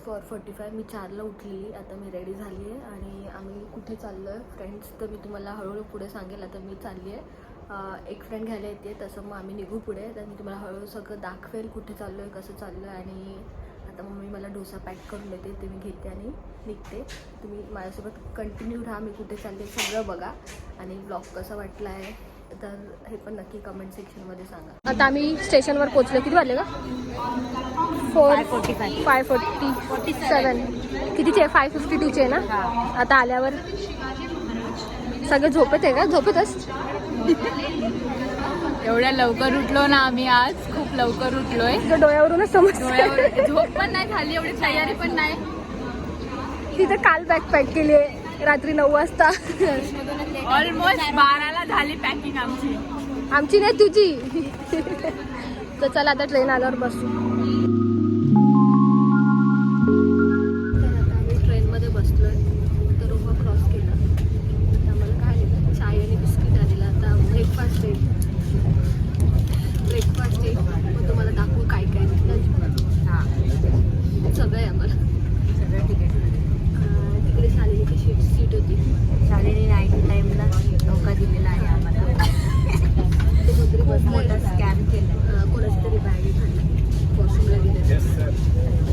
4:45. मी 4ला उठली. आता मी रेडी झाली आहे आणि आम्ही कुठे चाललो आहे फ्रेंड्स तर मी तुम्हाला हळूहळू पुढे सांगेल. आता मी चालली आहे एक फ्रेंड घ्यायला येते, तसं मग आम्ही निघू पुढे. तर मी तुम्हाला हळूहळू सगळं दाखवेल कुठे चाललो आहे, कसं चाललो आहे. आणि आता मम्मी मला डोसा पॅक करून देते, ते मी घेते आणि निघते. तुम्ही माझ्यासोबत कंटिन्यू राहा, मी कुठे चालले सगळं बघा आणि ब्लॉग कसा वाटला आहे तर हे पण नक्की कमेंट सेक्शनमध्ये सांगा. आता आम्ही स्टेशनवर पोहोचलो. किती वाजले का? 5:47. कितीचे आहे? 5:52चे आहे ना. आता आल्यावर सगळे झोपेत आहे का? झोपेतच एवढ्या लवकर उठलो ना आम्ही, आज खूप लवकर उठलोय. तर डोळ्यावरूनच समज. झोप पण नाही झाली, एवढी तयारी पण नाही. तिथे काल बॅग पॅक केली आहे रात्री 9 वाजता. ऑलमोस्ट 12ला झाली पॅकिंग आमची. आमची नाही तुझी. तर चला आता ट्रेन आल्यावर बसू. तर आता आम्ही ट्रेनमध्ये बसलोय. तर रूम क्रॉस केला. आता आम्हाला काय आलेलं चाय आणि बिस्किट आलेलं. आता ब्रेकफास्ट आहे. मग तुम्हाला दाखवू काय काय सगळं आहे आम्हाला. सगळं ठीक आहे. तिकडे शालेली कशी सीट होती. शालेनी नाईट टाइमला धोका दिलेला आहे आम्हाला. ते वगैरे मोठा स्कॅम केला. कोणाची तरी बॅग खाल्ली, वॉशरूमला गेले.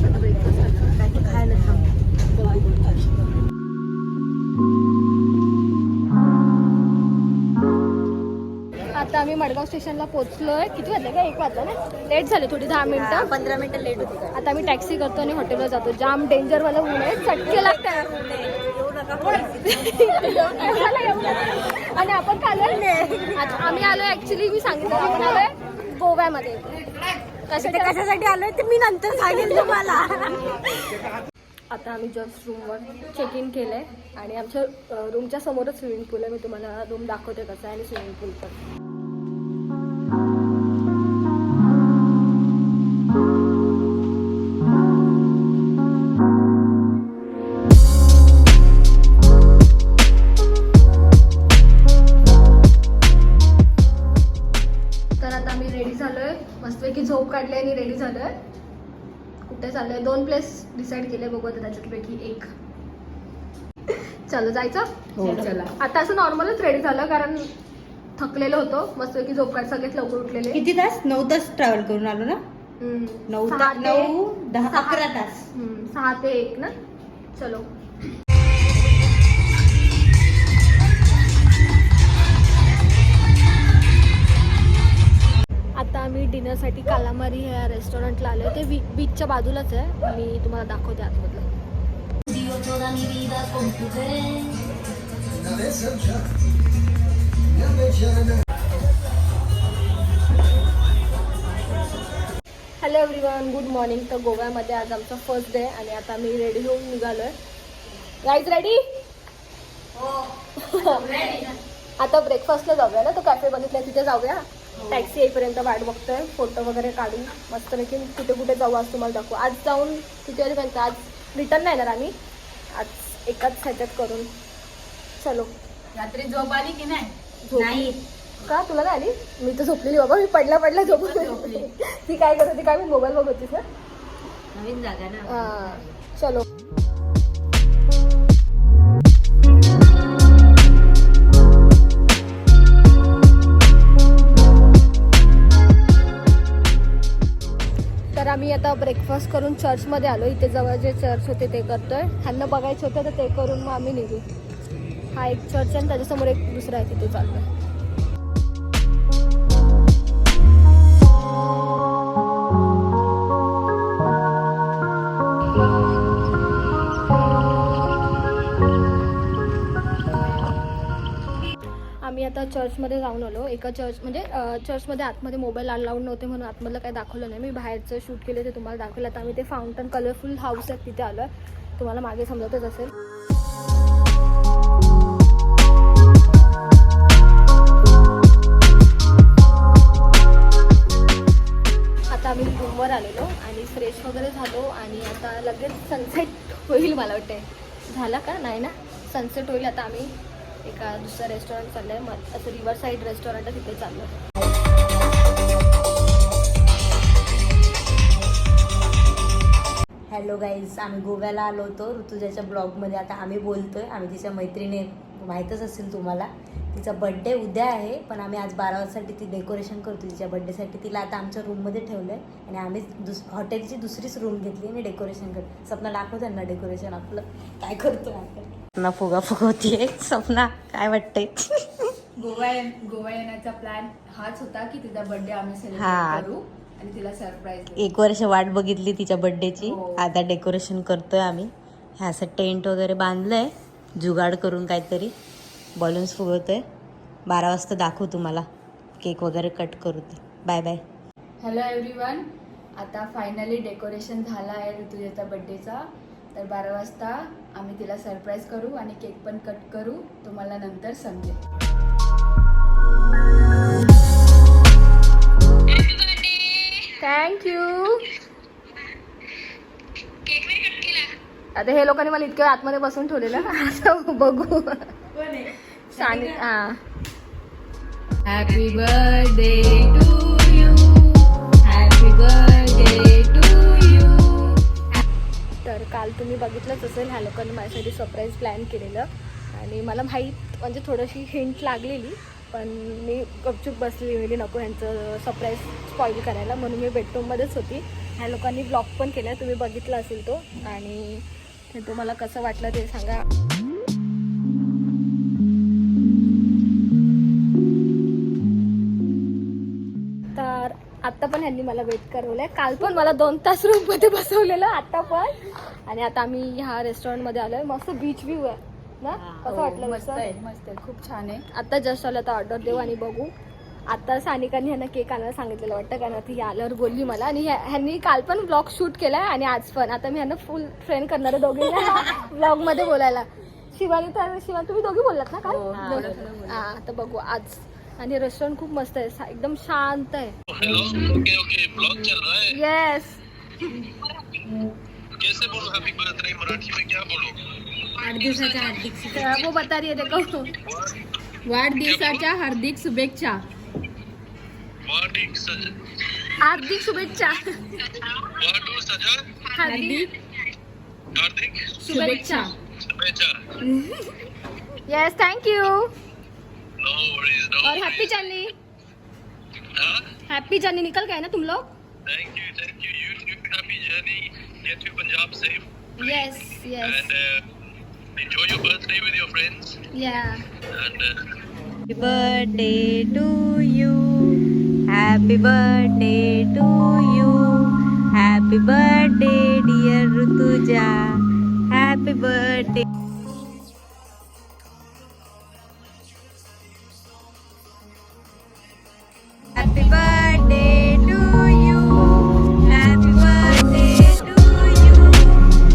आता ब्रेकफास्ट आला काय ते खायला थांब. आता आम्ही मडगाव स्टेशनला पोहोचलोय. किती वाजले का? 1 वाजला ना. लेट झाले थोडी, 10 मिनिटं 15 मिनिटं लेट होती. आता आम्ही टॅक्सी करतो आणि हॉटेलला जातो. जाम डेंजरवाला ऊन आहे, चटके लागतात. आणि आपण आम्ही आलोय ऍक्च्युली, मी सांगितलं आपण आलोय गोव्यामध्ये. कशासाठी आलोय ते मी नंतर सांगेल तुम्हाला. आता आम्ही जस्ट रूमवर चेक इन केलंय आणि आमच्या रूमच्या समोरच स्विमिंग पूल आहे. मी तुम्हाला रूम दाखवते कसं आहे आणि स्विमिंग पूल पण. तर आता आम्ही रेडी झालोय, मस्तपैकी झोप काढली आणि रेडी झालोय. कुठे चाललंय? 2 प्लेस डिसाईड केले, बघू आता त्याच्यापैकी एक. चलो जायचं. हो चला. आता असं नॉर्मलच रेडी झालं कारण थकलेलो होतो. मस्तपैकी झोप काढ, सगळेच लवकर उठलेले. किती तास? 9 तास ट्रॅव्हल करून आलो ना. 9 10 11 तास. 6 ते 1 ना. चलो. आता आम्ही डिनरसाठी कालामारी ह्या रेस्टॉरंटला आलो. ते बीचच्या बाजूलाच आहे. मी तुम्हाला दाखवते आतमधलं. Hello everyone, good morning. तर गोव्यामध्ये आज आमचा फर्स्ट डे आणि आता मी रेडी होऊन निघालोय. Guys ready? आता ब्रेकफास्टला जाऊया ना. तो कॅफे बघितलाय तिथे जाऊया. टॅक्सी येईपर्यंत वाट बघतोय. फोटो वगैरे काढू मस्तपैकी. कुठे कुठे जाऊ आज तुम्हाला दाखवू. आज जाऊन किती वाजेपर्यंत? आज रिटर्न नाही येणार आम्ही, आज एकाच ह्याच्यात करून. चलो. रात्री झोप आली की नाही? नाही का? तुला नाही आली? मी तर झोपलेली बाबा. मी पडल्या झोपली. ती काय करत होती काय? मी मोबाईल बघत होतीस ना. नवीन जागा ना. हां चलो. तर आम्ही आता ब्रेकफास्ट करून चर्चमध्ये आलो. इथे जवळ जे चर्च होते ते करतोय. त्यांना बघायचं होतं तर ते करून मग आम्ही निघू. हा एक चर्च आहे आणि त्याच्यासमोर एक दुसरा आहे, तिथे चाललोय. आम्ही आता चर्चमध्ये जाऊन आलो. एका चर्चमध्ये आतमध्ये मोबाईल अलाउड नव्हते म्हणून आतमधलं काही दाखवलं नाही. मी बाहेरचं शूट केलं ते तुम्हाला दाखवलं. आता आम्ही ते फाउंटन कलरफुल हाऊस आहे तिथे आलो आहे. तुम्हाला मागे समजतच असेल. आता आम्ही रूमवर आलेलो आणि फ्रेश वगैरे झालो आणि आता लगेच सनसेट होईल मला वाटते. झाला का? नाही ना. सनसेट होईल. आता आम्ही एका दुसऱ्या रेस्टॉरंट चाललं आहे, असं रिव्हर साईड रेस्टॉरंट आहे, तिथे चाललो आहे. हॅलो गाईज, आम्ही गोव्याला आलो होतो ऋतुजाच्या ब्लॉगमध्ये. आता आम्ही बोलतोय, आम्ही तिच्या मैत्रिणी, माहीतच असेल तुम्हाला. तिचा बड्डे उद्या आहे, पण आम्ही आज 12 वाजतासाठी ती डेकोरेशन करतो तिच्या बड्डेसाठी. तिला आता आमच्या रूममध्ये ठेवलं आहे आणि आम्ही हॉटेलची दुसरीच रूम घेतली आणि डेकोरेशन करतो. सपना दाखव त्यांना डेकोरेशन आपलं काय करतो आपण. सपना फुगा फुगवतीये. सपना काय वाटतंय? गोवा येण्याचा प्लॅन हाच होता की तिचा बर्थडे आम्ही हा. सेलिब्रेट करू आणि तिला सरप्राईज देऊ. 1 वर्ष वाट बघितली तिच्या बड्डेची. हो. आता डेकोरेशन करतोय आम्ही. हे असं टेंट वगैरे बांधलंय जुगाड करून, काहीतरी बलून्स फुगवतोय. 12 वाजता दाखवू तुम्हाला, केक वगैरे कट करू. Bye bye. हॅलो एव्हरीवन, आता फायनली डेकोरेशन झाला आहे ऋतुजाचा बर्थडेचा. तर 12 वाजता आम्ही तिला सरप्राईज करू आणि केक पण कट करू. तुम्हाला नंतर समजेल. थँक्यू. आता हे लोकांनी मला इतक्या आतमध्ये बसून ठेवलेलं असं बघू. सानी हा. Happy birthday to you, happy birthday to you. तर काल तुम्ही बघितलंच असेल, ह्या लोकांनी माझ्यासाठी सरप्राईज प्लॅन केलेलं आणि मला माहीत म्हणजे थोडीशी हिंट लागलेली, पण मी गपचूप बसली, म्हणजे नको ह्यांचं सरप्राईज स्पॉईल करायला, म्हणून मी बेडरूममध्येच होती. ह्या लोकांनी ब्लॉग पण केला, तुम्ही बघितला असेल तो, आणि ते तुम्हाला कसं वाटलं ते सांगा. तर आत्ता पण ह्यांनी मला वेट करवलं आहे. काल पण मला 2 तास रूममध्ये बसवलेलं, आत्ता पण. आणि आता आम्ही ह्या रेस्टॉरंटमध्ये आलो आहे. मस्त बीच व्ह्यू आहे ना, कसं वाटलं? मस्त आहे, मस्त आहे, खूप छान आहे. आता जस्ट आलं तर ऑर्डर देऊ आणि बघू. आता सानिकांनी ह्यांना केक आणायला सांगितलेलं वाटतं, कारण ती आल्यावर बोलली मला. आणि ह्यांनी काल पण ब्लॉग शूट केलाय आणि आज पण. आता मी ह्यांना फुल ट्रेन करणार आहे दोघींना ब्लॉगमध्ये बोलायला. शिवानी तुम्ही दोघी बोललात ना काल? हा, आता बघू आज. आणि रेस्टॉरंट खूप मस्त आहे, एकदम शांत आहे. ओके ब्लॉग चल रहा है। येस. कैसे बोलूं हैप्पी बर्थडे मराठी में, क्या बोलूं? 8 दिवसाच्या हार्दिक वो बता रही है, देखो. वाढदिवसाच्या हार्दिक शुभेच्छा. वार्डिक सजा, हार्दिक शुभेच्छा. वाडू सजा, हार्दिक हार्दिक शुभेच्छा. शुभेच्छा। Yes, thank you. No worries, no और हैप्पी जर्नी. हाँ, हैप्पी जर्नी. निकल गए ना तुम लोग? Thank you you too, happy journey, get to Punjab safe yes yes. And enjoy your birthday with your friends या. and happy birthday to you, happy birthday to you, happy birthday dear Rutuja, happy birthday. Happy birthday to you, happy birthday to you,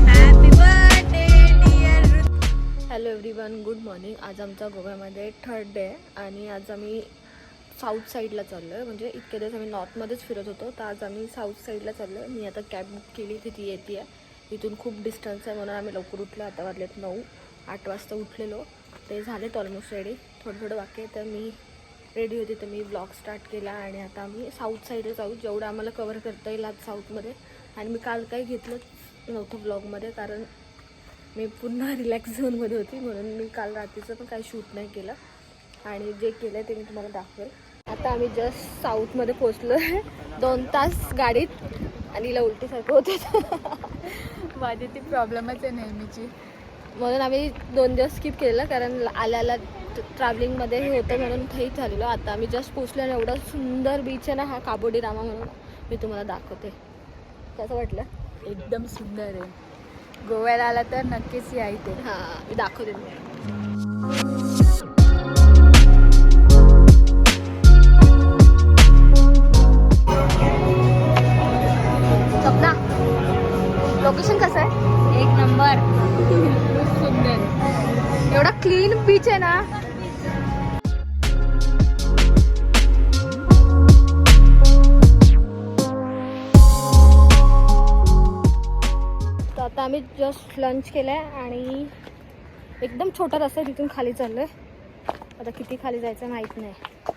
happy birthday dear. Hello everyone, good morning. आज आमचा गोव्यामध्ये 3rd day आहे आणि आज आम्ही south साईडला चाललो आहे. म्हणजे इतके दिवस आम्ही नॉर्थमध्येच फिरत होतो, तर आज आम्ही साऊथ साईडला चाललो आहे. मी आता कॅब बुक केली, ती येते आहे. इथून खूप डिस्टन्स आहे, म्हणून आम्ही लवकर उठलो. आता वाजलेत 9. 8 वाजता उठलेलो, ते झालेत ऑलमोस्ट रेडी. थोडं बाकी आहे, तर मी रेडी होते, तर मी ब्लॉग स्टार्ट केला. आणि आता आम्ही साऊथ साईडला जाऊ, जेवढं आम्हाला कवर करता येईल आज साऊथमध्ये. आणि मी काल काही घेतलंच नव्हतं ब्लॉगमध्ये, कारण मी पुन्हा रिलॅक्स झोनमध्ये होती, म्हणून मी काल रात्रीचं पण काही शूट नाही केलं. आणि जे केलं आहे ते मी तुम्हाला दाखवेल. आता आम्ही जस्ट साऊथमध्ये पोचलो आहे. 2 तास गाडीत आणि हिला उलटीसारखं होतं. माझी ती प्रॉब्लेमच आहे नेहमीची. म्हणून आम्ही 2 दिवस स्किप केलेलं, कारण आल्याला ट्रॅव्हलिंगमध्ये हे होतं, म्हणून काही झालेलं. आता आम्ही जस्ट पोचलो आणि एवढा सुंदर बीच आहे ना हा, काबोडी रामा म्हणून. मी तुम्हाला दाखवते. कसं वाटलं? एकदम सुंदर आहे. गोव्याला आला तर नक्कीच या इथे. हां, मी दाखवते तुम्हाला. सपना, लोकेशन कसं आहे? 1 नंबर. खूप सुंदर. एवढा क्लीन बीच आहे ना. तर आता आम्ही जस्ट लंच केलं आहे आणि एकदम छोटा रस्ता आहे, तिथून खाली चाललो आहे. आता किती खाली जायचं माहीत नाही.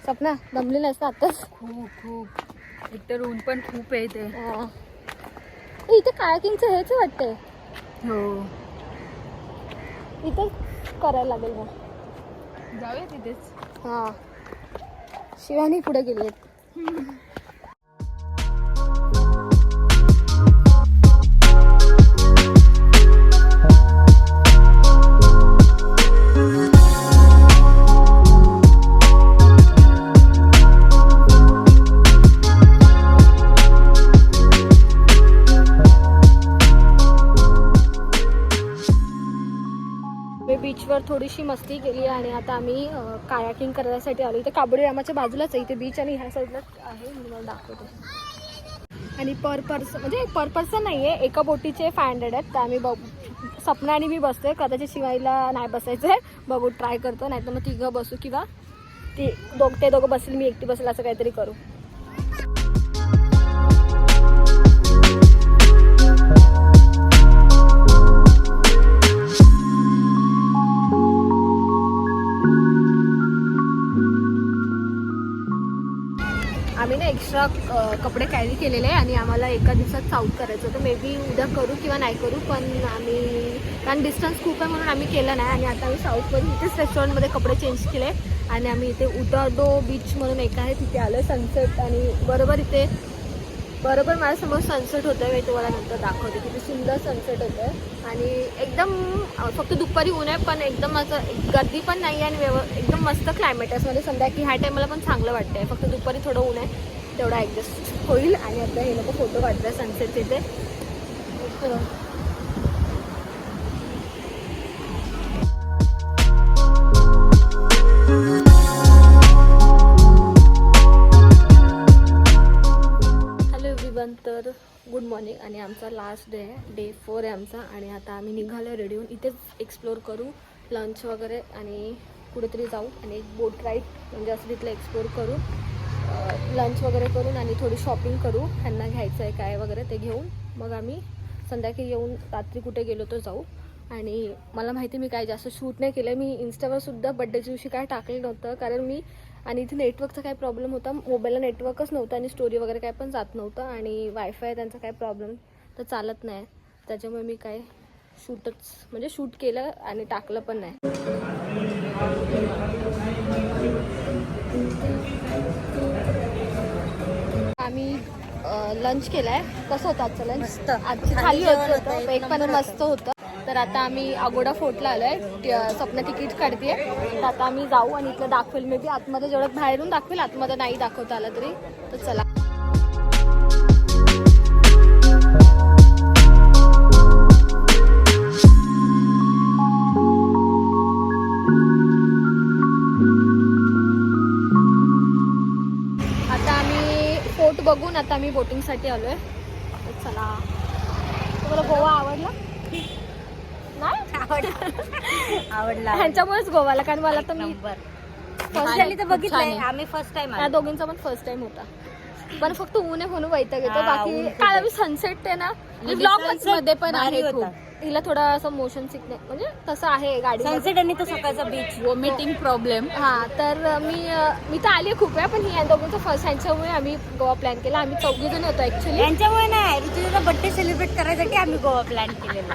सपना, दमली नाहीस ना आत्ताच? खूप खूप. एकतर ऊन पण खूप आहे इथे. इथे कायाकिंगचं हेच वाटतंय. हो इथं करायला लागेल मग. जाऊया तिथेच. हा शिवानी पुढे गेली आहेत. बीचवर थोडीशी मस्ती केली आणि आता आम्ही कायाकिंग करण्यासाठी आलो. इथे काबोडी रामाच्या बाजूलाच आहे इथे बीच आणि ह्या साईडलाच आहे. मी तुम्हाला दाखवते. आणि पर पर्सन म्हणजे पर पर्सन नाही आहे, एका बोटीचे 500 आहेत. तर आम्ही सपना आणि मी बसतोय. कदाचित शिवायला नाही बसायचं आहे, बघू ट्राय करतो. नाही तर मग तिघं बसू किंवा ते दोघं बसतील, मी एकटी बसेल, असं काहीतरी करू. आम्ही ना एक्स्ट्रा कपडे कॅरी केलेले आहे आणि आम्हाला एका दिवसात साऊथ करायचं होतं. मे बी उद्या करू किंवा नाही करू, पण आम्ही कारण डिस्टन्स खूप आहे म्हणून आम्ही केलं नाही. आणि आता आम्ही साऊथमध्ये इथेच रेस्टॉरंटमध्ये कपडे चेंज केले आणि आम्ही इथे उटाडो बीच म्हणून एक आहे तिथे आलो. सनसेट आणि बरोबर माझ्यासमोर सनसेट होतं. मी तुम्हाला नंतर दाखवते. किती सुंदर सनसेट होतं आणि एकदम फक्त दुपारी ऊन आहे, पण एकदम असं गर्दी पण नाही आहे आणि एकदम मस्त क्लायमेट आहे. म्हणजे संध्याकाळी ह्या टायमाला पण चांगलं वाटतंय. फक्त दुपारी थोडं ऊन आहे, तेवढा ॲडजस्ट होईल. आणि आता हे लोक फोटो काढतात सनसेटचे ते. तर गुड मॉर्निंग. आणि आमचा लास्ट डे आहे, डे 4 आहे आमचा. आणि आता आम्ही निघालो रेडी होऊन. इथेच एक्सप्लोर करू, लंच वगैरे आणि कुठेतरी जाऊ आणि एक बोट राईड म्हणजे असं तिथलं एक्सप्लोर करू. लंच वगैरे करून आणि थोडी शॉपिंग करू. ह्यांना घ्यायचं आहे काय वगैरे ते घेऊन मग आम्ही संध्याकाळी येऊन रात्री कुठे गेलो तर जाऊ. आणि मला माहिती मी काय जास्त शूट नाही केलं. मी इंस्टावरसुद्धा बड्डेच्या दिवशी काय टाकलं नव्हतं कारण मी आणि इथे नेटवर्कचा काय प्रॉब्लेम होता. मोबाईलला नेटवर्कच नव्हतं आणि स्टोरी वगैरे काय पण जात नव्हतं. आणि वायफाय त्यांचा काय प्रॉब्लेम तर चालत नाही. त्याच्यामुळे मी काय शूट केलं आणि टाकलं पण नाही. आम्ही लंच केलं आहे. कसं होतं आजचं लंच? मस्त. आजची थाली होतं, एक पण मस्त होतं. तर आता आम्ही अगोडा फोर्टला आलो आहे. स्वप्न तिकीट काढते. तर आता आम्ही जाऊ आणि इथलं दाखवेल. मे बी आतमध्ये जेवढं बाहेरून दाखवेल, आतमध्ये नाही दाखवता आलं तरी. तर चला. आता आम्ही फोर्ट बघून आता आम्ही बोटिंगसाठी आलो आहे. तर चला. तुम्हाला गोवा आवडला? आवडला. ह्यांच्यामुळेच गोवाला, कारण मला तर मी तर बघितलंय आम्ही फर्स्ट टाइम. या दोघींचा पण फर्स्ट टाइम होता. पण फक्त ऊन आहे म्हणून वैताग येतो. बाकी काल आम्ही सनसेट आहे ना ब्लॉग मध्ये पण आहे खूप. तिला थोडा असं मोशन सिकनेस म्हणजे तसं आहे गाडी सनसेट आणि तो सकाळचा बीच वॉमिटिंग प्रॉब्लेम. हां. तर मी तर आली खूप वेळा, पण ही या दोघींचं फर्स्ट. ह्यांच्यामुळे आम्ही गोवा प्लॅन केला. आम्ही 4 जण होतो ऍक्च्युली. यांच्यामुळे नाही, ऋतुजाचा बर्थडे सेलिब्रेट करायसाठी आम्ही गोवा प्लॅन केलेला.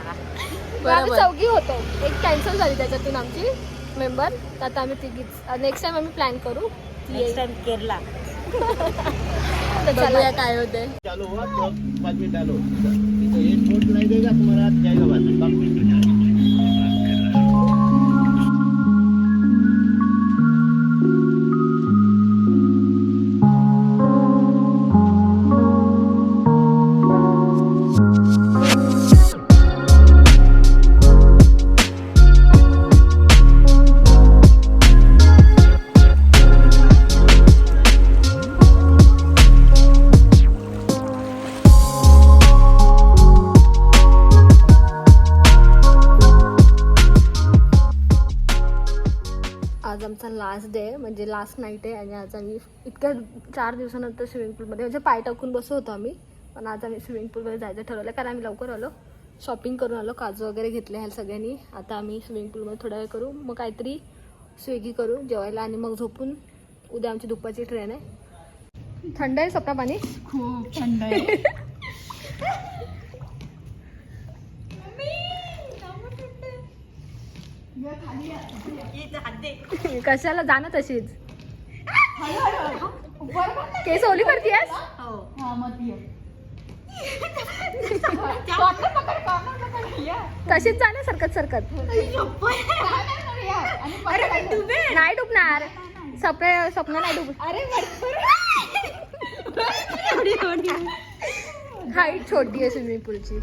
आम्ही 4 होतो. एक कॅन्सल झाली त्याच्यातून आमची मेंबर. आता आम्ही तिघीच. नेक्स्ट टाइम आम्ही प्लॅन करू. Next time Kerala. बघूया काय होते. चालू हुआ तो 5 मिनट डालो तो ये छोट नहीं देगा तुम्हारा जाएगा बात कंप्लीट हो जाएगा. आज आमचा लास्ट डे म्हणजे लास्ट नाईट आहे. आणि आज आम्ही इतक्या 4 दिवसानंतर स्विमिंग पूलमध्ये म्हणजे पाय टाकून बसलो होतो आम्ही. पण आज आम्ही स्विमिंग पूलमध्ये जायचं ठरवलं कारण आम्ही लवकर आलो, शॉपिंग करून आलो, काजू वगैरे घेतले ह्या सगळ्यांनी. आता आम्ही स्विमिंग पूलमध्ये थोडा वेळ करू, मग काहीतरी स्विगी करू जेवायला आणि मग झोपून. उद्या आमची दुपारची ट्रेन आहे. थंड आहे सपना पाणी? खूप थंड आहे. कशाला जाणं तशीच केस ओली करतीयस तशीच जाणं सरकत सरकत नाही डुबणार स्वप्न नाही डुब हाईट छोटी आहे स्विमिंग पूलची